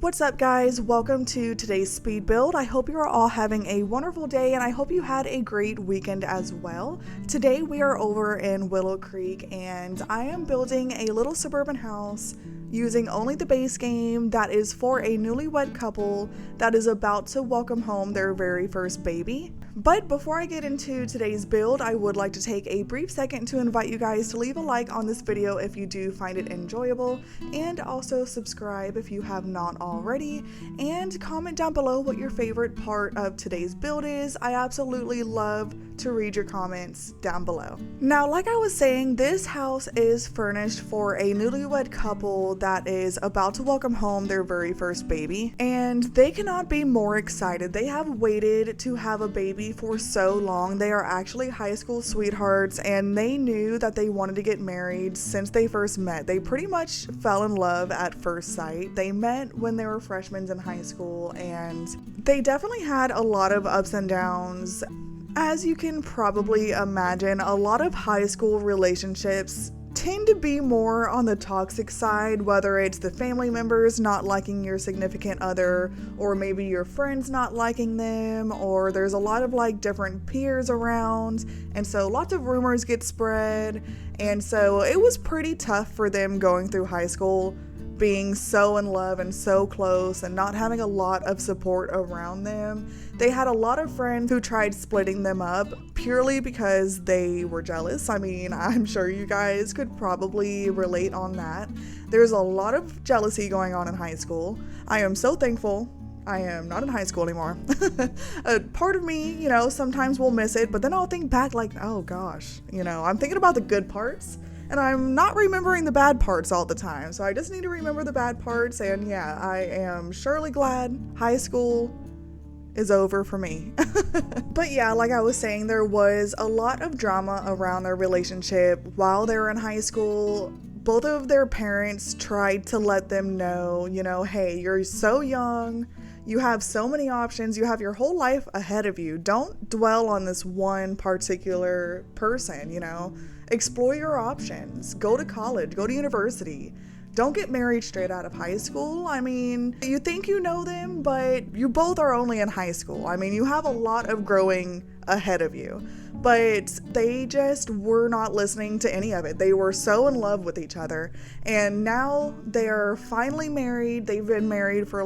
What's up, guys? Welcome to today's speed build. I hope you're all having a wonderful day and I hope you had a great weekend as well. Today we are over in Willow Creek and I am building a little suburban house using only the base game that is for a newlywed couple that is about to welcome home their very first baby. But before I get into today's build, I would like to take a brief second to invite you guys to leave a like on this video if you do find it enjoyable, and also subscribe if you have not already, and comment down below what your favorite part of today's build is. I absolutely love to read your comments down below. Now, like I was saying, this house is furnished for a newlywed couple that is about to welcome home their very first baby, and they cannot be more excited. They have waited to have a baby for so long. They are actually high school sweethearts and they knew that they wanted to get married since they first met. They pretty much fell in love at first sight. They met when they were freshmen in high school and they definitely had a lot of ups and downs. As you can probably imagine, a lot of high school relationships tend to be more on the toxic side, whether it's the family members not liking your significant other, or maybe your friends not liking them, or there's a lot of like different peers around, and so lots of rumors get spread, and so it was pretty tough for them going through high school, being so in love and so close and not having a lot of support around them. They had a lot of friends who tried splitting them up purely because they were jealous. I mean, I'm sure you guys could probably relate on that. There's a lot of jealousy going on in high school. I am so thankful I am not in high school anymore. A part of me, sometimes will miss it, but then I'll think back like, oh gosh, I'm thinking about the good parts. And I'm not remembering the bad parts all the time. So I just need to remember the bad parts. And yeah, I am surely glad high school is over for me. But yeah, like I was saying, there was a lot of drama around their relationship while they were in high school. Both of their parents tried to let them know, hey, you're so young. You have so many options. You have your whole life ahead of you. Don't dwell on this one particular person, Explore your options. Go to college. Go to university. Don't get married straight out of high school. I mean, you think you know them, but you both are only in high school. I mean, you have a lot of growing ahead of you. But they just were not listening to any of it. They were so in love with each other. And now they are finally married. They've been married for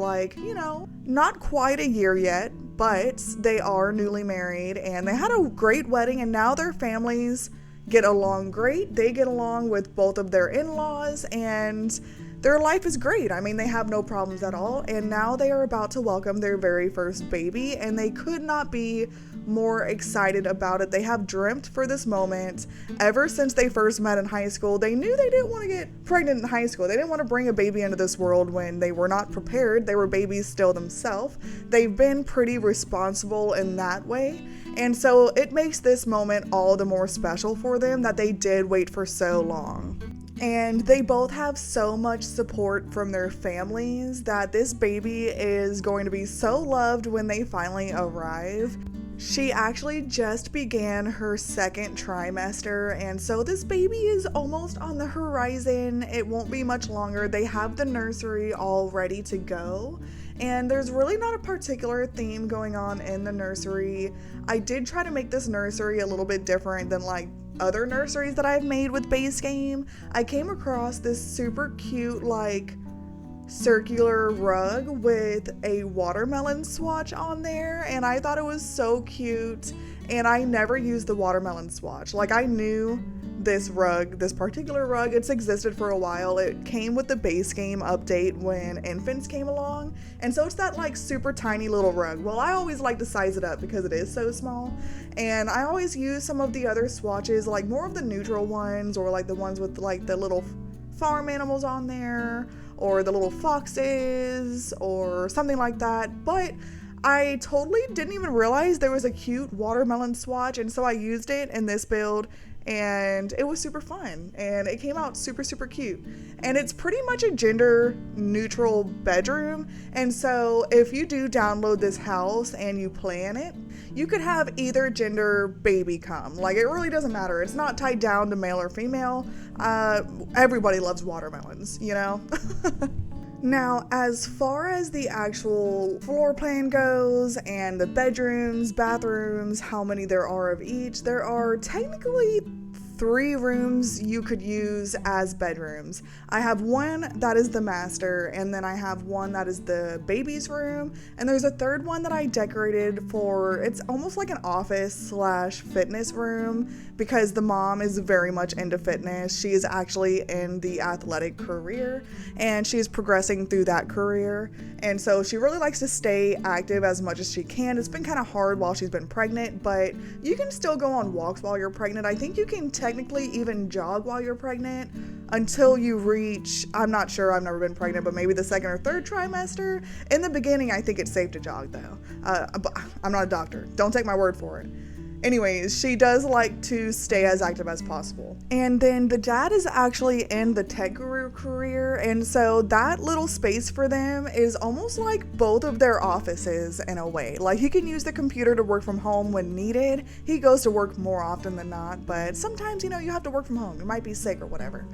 not quite a year yet, but they are newly married and they had a great wedding, and now their families get along great. They get along with both of their in-laws and their life is great. I mean, they have no problems at all. And now they are about to welcome their very first baby and they could not be more excited about it. They have dreamt for this moment ever since they first met in high school. They knew they didn't want to get pregnant in high school. They didn't want to bring a baby into this world when they were not prepared. They were babies still themselves. They've been pretty responsible in that way. And so it makes this moment all the more special for them that they did wait for so long. And they both have so much support from their families that this baby is going to be so loved when they finally arrive. She actually just began her second trimester, and so this baby is almost on the horizon. It won't be much longer. They have the nursery all ready to go, and there's really not a particular theme going on in the nursery. I did try to make this nursery a little bit different than other nurseries that I've made with base game. I came across this super cute circular rug with a watermelon swatch on there, and I thought it was so cute, and I never used the watermelon swatch. I knew this particular rug, it's existed for a while. It came with the base game update when infants came along, and so it's that super tiny little rug. Well, I always like to size it up because it is so small, and I always use some of the other swatches, more of the neutral ones, or the ones with the little farm animals on there, or the little foxes, or something like that. But I totally didn't even realize there was a cute watermelon swatch, and so I used it in this build, and it was super fun, and it came out super, super cute. And it's pretty much a gender neutral bedroom, and so if you do download this house and you plan it, you could have either gender baby come. It really doesn't matter. It's not tied down to male or female. Everybody loves watermelons, Now, as far as the actual floor plan goes and the bedrooms, bathrooms, how many there are of each, there are technically 3 rooms you could use as bedrooms. I have one that is the master, and then I have one that is the baby's room, and there's a third one that I decorated for, it's almost like an office slash fitness room, because the mom is very much into fitness. She is actually in the athletic career, and she is progressing through that career, and so she really likes to stay active as much as she can. It's been kind of hard while she's been pregnant, but you can still go on walks while you're pregnant. I think you can technically even jog while you're pregnant until you reach, I'm not sure, I've never been pregnant, but maybe the 2nd or 3rd trimester. In the beginning, I think it's safe to jog though. But I'm not a doctor, don't take my word for it. Anyways, she does like to stay as active as possible. And then the dad is actually in the tech guru career, and so that little space for them is almost like both of their offices in a way. Like, he can use the computer to work from home when needed. He goes to work more often than not, but sometimes, you know, you have to work from home. You might be sick or whatever.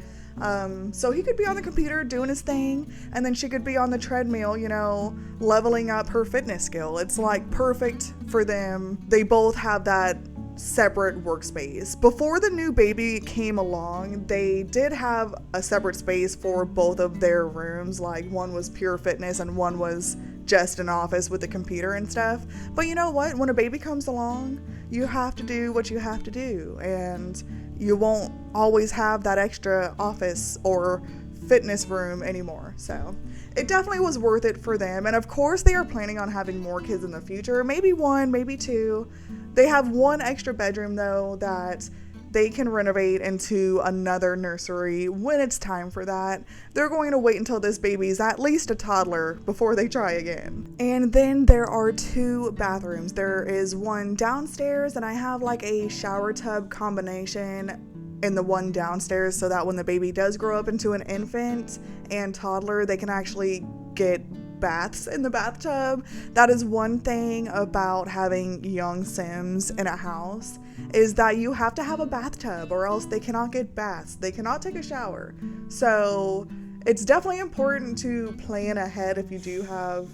So he could be on the computer doing his thing, and then she could be on the treadmill, you know, leveling up her fitness skill. It's like perfect for them. They both have that separate workspace. Before the new baby came along, they did have a separate space for both of their rooms. Like, one was pure fitness and one was just an office with a computer and stuff. But you know what? When a baby comes along, you have to do what you have to do, and you won't always have that extra office or fitness room anymore. So it definitely was worth it for them. And of course, they are planning on having more kids in the future, maybe 1, maybe 2. They have 1 extra bedroom though that they can renovate into another nursery when it's time for that. They're going to wait until this baby's at least a toddler before they try again. And then there are 2 bathrooms. There is one downstairs, and I have like a shower tub combination in the one downstairs so that when the baby does grow up into an infant and toddler, they can actually get baths in the bathtub. That is one thing about having young Sims in a house, is that you have to have a bathtub or else they cannot get baths. They cannot take a shower. So it's definitely important to plan ahead if you do have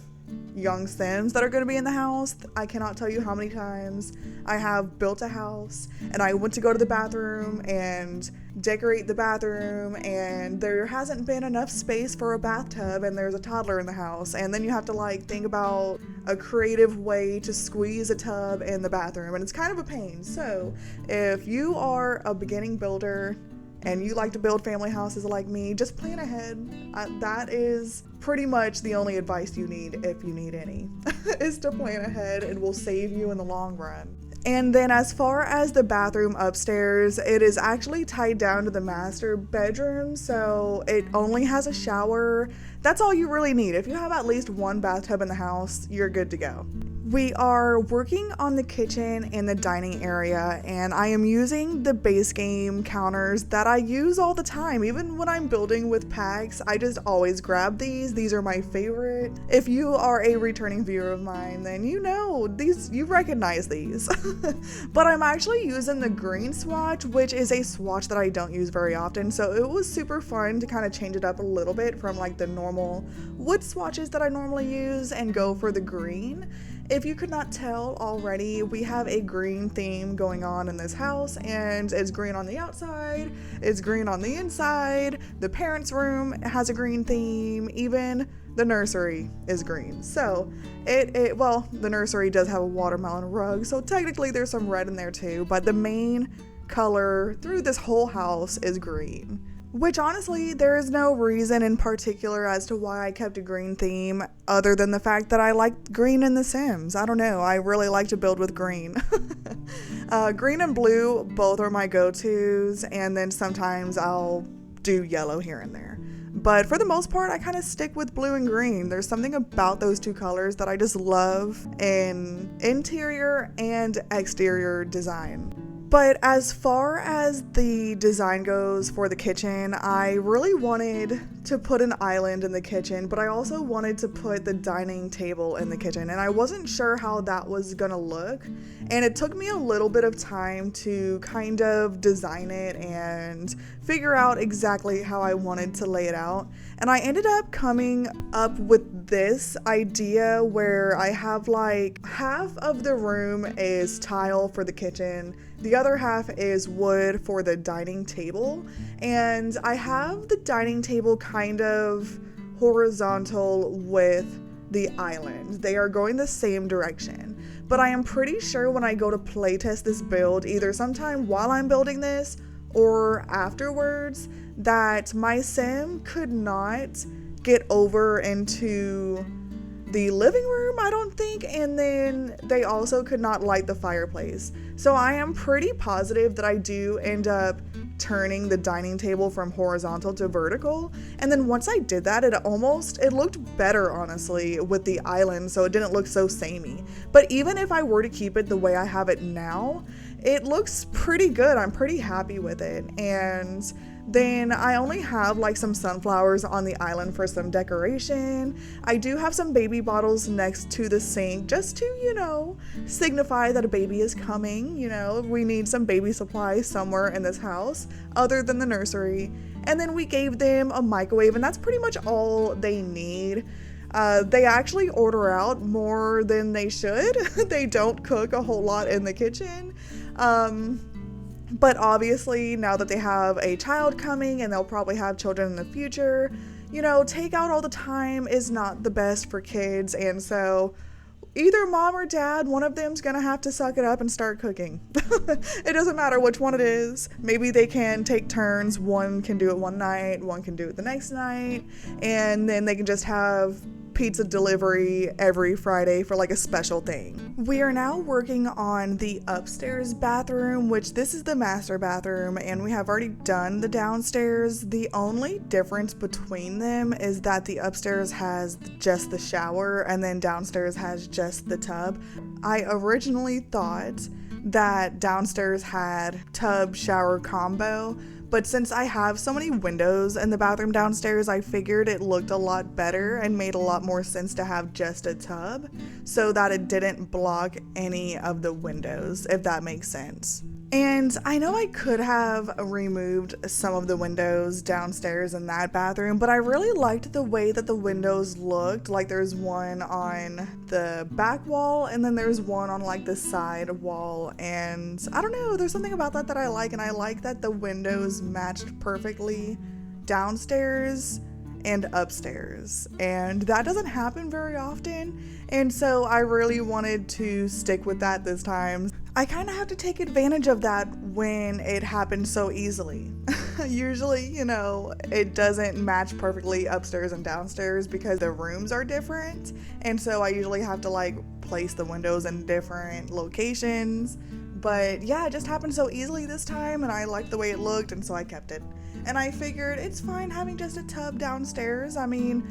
young Sims that are going to be in the house. I cannot tell you how many times I have built a house and I went to go to the bathroom and decorate the bathroom, and there hasn't been enough space for a bathtub and there's a toddler in the house, and then you have to like think about a creative way to squeeze a tub in the bathroom, and it's kind of a pain. So if you are a beginning builder and you like to build family houses like me, just plan ahead. That is pretty much the only advice you need, if you need any, is to plan ahead. It will save you in the long run. And then as far as the bathroom upstairs, it is actually tied down to the master bedroom, so it only has a shower. That's all you really need. If you have at least 1 bathtub in the house, you're good to go. We are working on the kitchen and the dining area, and I am using the base game counters that I use all the time. Even when I'm building with packs, I just always grab these. These are my favorite. If you are a returning viewer of mine, then you know these, you recognize these. But I'm actually using the green swatch, which is a swatch that I don't use very often, so it was super fun to kind of change it up a little bit from like the normal wood swatches that I normally use and go for the green. If you could not tell already, we have a green theme going on in this house, and it's green on the outside, it's green on the inside, the parents' room has a green theme, even the nursery is green. So well, the nursery does have a watermelon rug, so technically there's some red in there too, but the main color through this whole house is green. Which honestly, there is no reason in particular as to why I kept a green theme other than the fact that I like green in The Sims. I don't know, I really like to build with green. Green and blue, both are my go-tos, and then sometimes I'll do yellow here and there. But for the most part, I kind of stick with blue and green. There's something about those 2 colors that I just love in interior and exterior design. But as far as the design goes for the kitchen, I really wanted to put an island in the kitchen, but I also wanted to put the dining table in the kitchen, and I wasn't sure how that was gonna look. And it took me a little bit of time to kind of design it and figure out exactly how I wanted to lay it out. And I ended up coming up with this idea where I have like half of the room is tile for the kitchen, the other half is wood for the dining table, and I have the dining table kind of horizontal with the island. They are going the same direction, but I am pretty sure when I go to playtest this build, either sometime while I'm building this or afterwards, that my sim could not get over into the living room, I don't think, and then they also could not light the fireplace. So I am pretty positive that I do end up turning the dining table from horizontal to vertical, and then once I did that, it looked better, honestly, with the island, so it didn't look so samey. But even if I were to keep it the way I have it now, it looks pretty good. I'm pretty happy with it. And then I only have like some sunflowers on the island for some decoration. I do have some baby bottles next to the sink just to, signify that a baby is coming. We need some baby supplies somewhere in this house other than the nursery. And then we gave them a microwave, and that's pretty much all they need. They actually order out more than they should. They don't cook a whole lot in the kitchen. But obviously, now that they have a child coming and they'll probably have children in the future, takeout all the time is not the best for kids. And so either mom or dad, one of them's gonna have to suck it up and start cooking. It doesn't matter which one it is. Maybe they can take turns. One can do it one night, one can do it the next night, and then they can just have pizza delivery every Friday for like a special thing. We are now working on the upstairs bathroom, which this is the master bathroom, and we have already done the downstairs. The only difference between them is that the upstairs has just the shower and then downstairs has just the tub. I originally thought that downstairs had tub shower combo, but since I have so many windows in the bathroom downstairs, I figured it looked a lot better and made a lot more sense to have just a tub so that it didn't block any of the windows, if that makes sense. And I know I could have removed some of the windows downstairs in that bathroom, but I really liked the way that the windows looked. Like there's one on the back wall and then there's one on like the side wall, and I don't know, there's something about that I like, and I like that the windows matched perfectly downstairs and upstairs, and that doesn't happen very often, and so I really wanted to stick with that this time. I kind of have to take advantage of that when it happens so easily. Usually, it doesn't match perfectly upstairs and downstairs because the rooms are different, and so I usually have to like place the windows in different locations. But yeah, it just happened so easily this time, and I liked the way it looked, and so I kept it. And I figured it's fine having just a tub downstairs. I mean,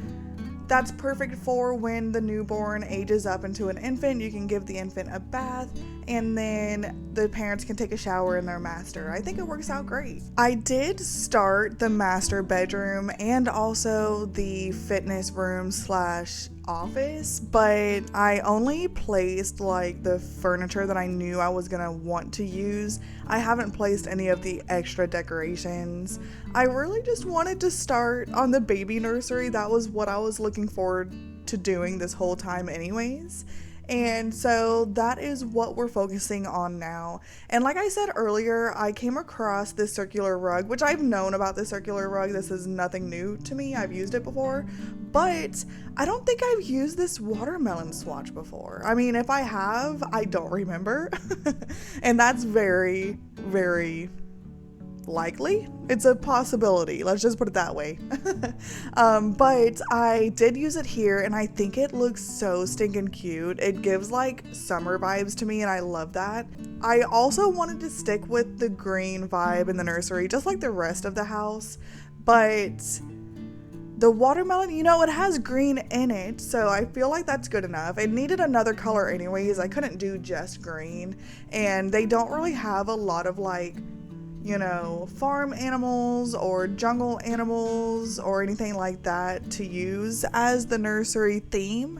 that's perfect for when the newborn ages up into an infant. You can give the infant a bath, and then the parents can take a shower in their master. I think it works out great. I did start the master bedroom and also the fitness room / office, but I only placed like the furniture that I knew I was gonna want to use. I haven't placed any of the extra decorations. I really just wanted to start on the baby nursery. That was what I was looking forward to doing this whole time anyways. And so that is what we're focusing on now. And like I said earlier, I came across this circular rug, which I've known about this circular rug. This is nothing new to me. I've used it before, but I don't think I've used this watermelon swatch before. I mean, if I have, I don't remember. And that's very, very likely. It's a possibility. Let's just put it that way. But I did use it here, and I think it looks so stinking cute. It gives like summer vibes to me, and I love that. I also wanted to stick with the green vibe in the nursery, just like the rest of the house, but The watermelon, you know, it has green in it, so I feel like that's good enough. It needed another color anyways. I couldn't do just green, and they don't really have a lot of like, you know, farm animals or jungle animals or anything like that to use as the nursery theme.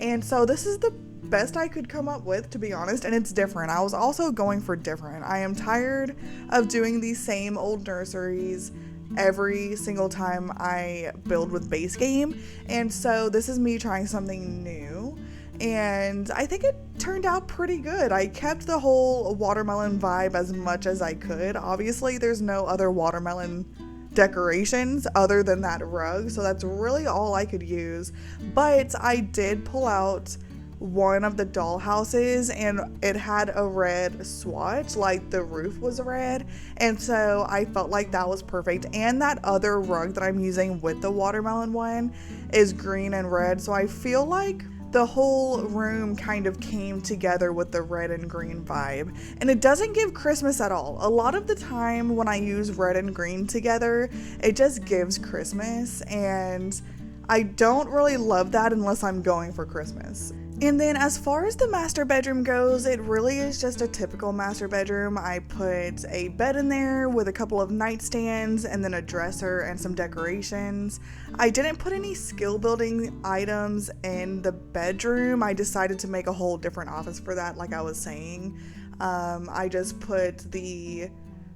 And so this is the best I could come up with, to be honest, and it's different. I was also going for different. I am tired of doing these same old nurseries every single time I build with base game, and so this is me trying something new, and I think it turned out pretty good. I kept the whole watermelon vibe as much as I could. Obviously there's no other watermelon decorations other than that rug, so that's really all I could use, but I did pull out one of the doll houses and it had a red swatch, like the roof was red, and so I felt like that was perfect. And that other rug that I'm using with the watermelon one is green and red, so I feel like the whole room kind of came together with the red and green vibe, and it doesn't give Christmas at all. A lot of the time when I use red and green together, it just gives Christmas, and I don't really love that unless I'm going for Christmas. And then as far as the master bedroom goes, it really is just a typical master bedroom. I put a bed in there with a couple of nightstands and then a dresser and some decorations. I didn't put any skill building items in the bedroom. I decided to make a whole different office for that, like I was saying. I just put the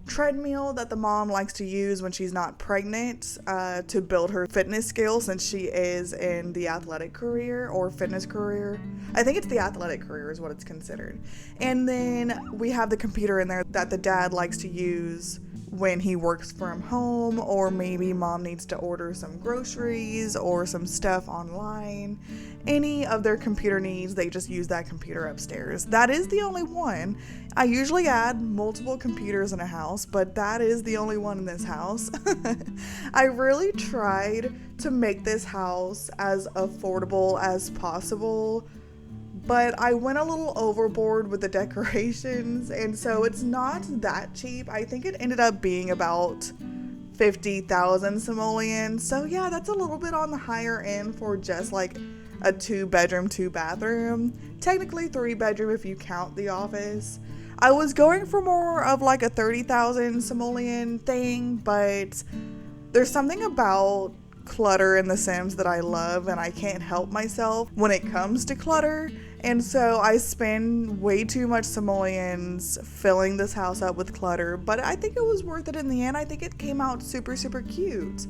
treadmill that the mom likes to use when she's not pregnant to build her fitness skills, since she is in the athletic career or fitness career. I think it's the athletic career is what it's considered. And then we have the computer in there that the dad likes to use when he works from home, or maybe mom needs to order some groceries or some stuff online. Any of their computer needs, they just use that computer upstairs. That is the only one. I usually add multiple computers in a house, but that is the only one in this house. I really tried to make this house as affordable as possible, but I went a little overboard with the decorations, and so it's not that cheap. I think it ended up being about 50,000 simoleons. So yeah, that's a little bit on the higher end for just like a 2-bedroom, 2-bathroom. Technically 3-bedroom if you count the office. I was going for more of like a 30,000 simoleon thing, but there's something about clutter in The Sims that I love, and I can't help myself when it comes to clutter. And so I spend way too much simoleons filling this house up with clutter, but I think it was worth it in the end. I think it came out super, super cute.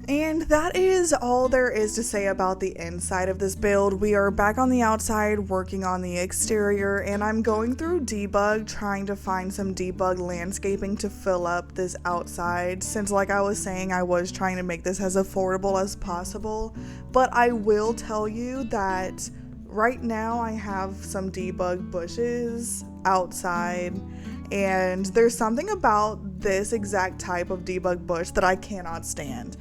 And that is all there is to say about the inside of this build. We are back on the outside working on the exterior, and I'm going through debug trying to find some debug landscaping to fill up this outside, since like I was saying, I was trying to make this as affordable as possible. But I will tell you that right now I have some debug bushes outside, and there's something about this exact type of debug bush that I cannot stand.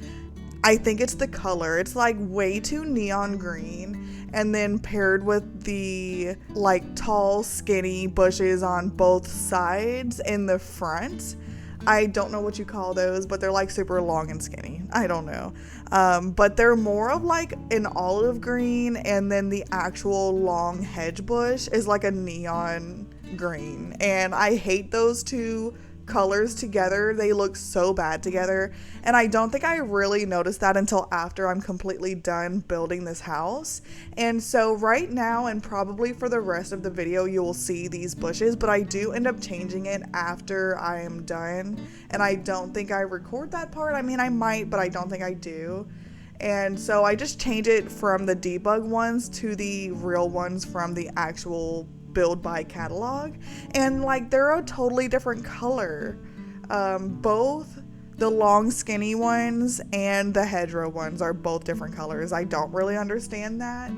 I think it's the color. It's like way too neon green, and then paired with the like tall skinny bushes on both sides in the front. I don't know what you call those, but they're like super long and skinny. I don't know. But they're more of like an olive green, and then the actual long hedge bush is like a neon green. And I hate those two colors together. They look so bad together, and I don't think I really noticed that until after I'm completely done building this house. And so right now, and probably for the rest of the video, you will see these bushes, but I do end up changing it after I am done, and I don't think I record that part. I mean, I might, but I don't think I do. And so I just change it from the debug ones to the real ones from the actual build by catalog, and like they're a totally different color. Both the long skinny ones and the hedgerow ones are both different colors. I don't really understand that,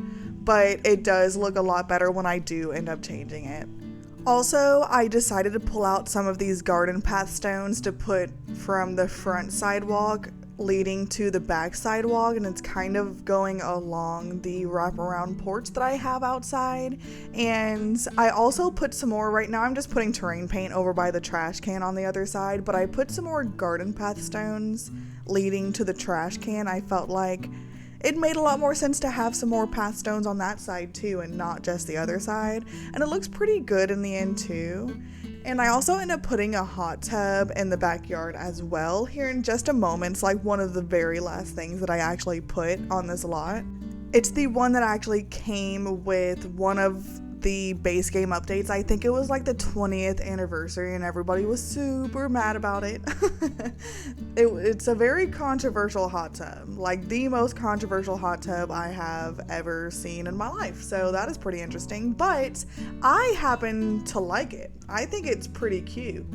but it does look a lot better when I do end up changing it. Also, I decided to pull out some of these garden path stones to put from the front sidewalk leading to the back sidewalk, and it's kind of going along the wraparound porch that I have outside. And I also put some more, right now I'm just putting terrain paint over by the trash can on the other side, but I put some more garden path stones leading to the trash can, I felt like it made a lot more sense to have some more path stones on that side too and not just the other side. And it looks pretty good in the end too. And I also end up putting a hot tub in the backyard as well here in just a moment. It's like one of the very last things that I actually put on this lot. It's the one that actually came with one of the base game updates. I think it was like the 20th anniversary and everybody was super mad about it. It's a very controversial hot tub, like the most controversial hot tub I have ever seen in my life. So that is pretty interesting, but I happen to like it. I think it's pretty cute.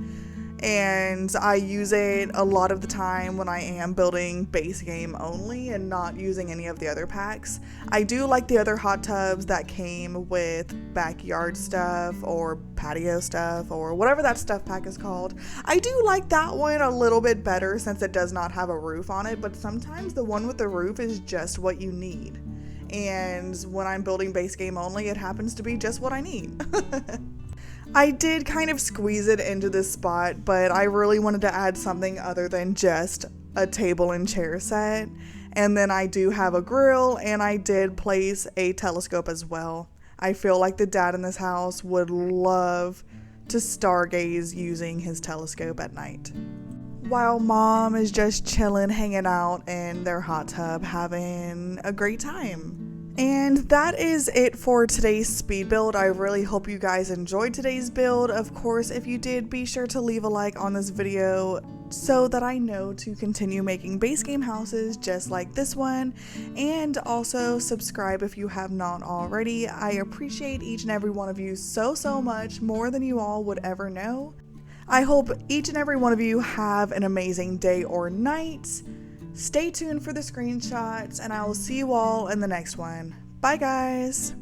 And I use it a lot of the time when I am building base game only and not using any of the other packs. I do like the other hot tubs that came with backyard stuff or patio stuff or whatever that stuff pack is called. I do like that one a little bit better since it does not have a roof on it, but sometimes the one with the roof is just what you need. And when I'm building base game only, it happens to be just what I need. I did kind of squeeze it into this spot, but I really wanted to add something other than just a table and chair set. And then I do have a grill, and I did place a telescope as well. I feel like the dad in this house would love to stargaze using his telescope at night, while mom is just chilling, hanging out in their hot tub, having a great time. And that is it for today's speed build. I really hope you guys enjoyed today's build. Of course, if you did, be sure to leave a like on this video so that I know to continue making base game houses just like this one. And also subscribe if you have not already. I appreciate each and every one of you so much, more than you all would ever know. I hope each and every one of you have an amazing day or night. Stay tuned for the screenshots, and I will see you all in the next one. Bye, guys!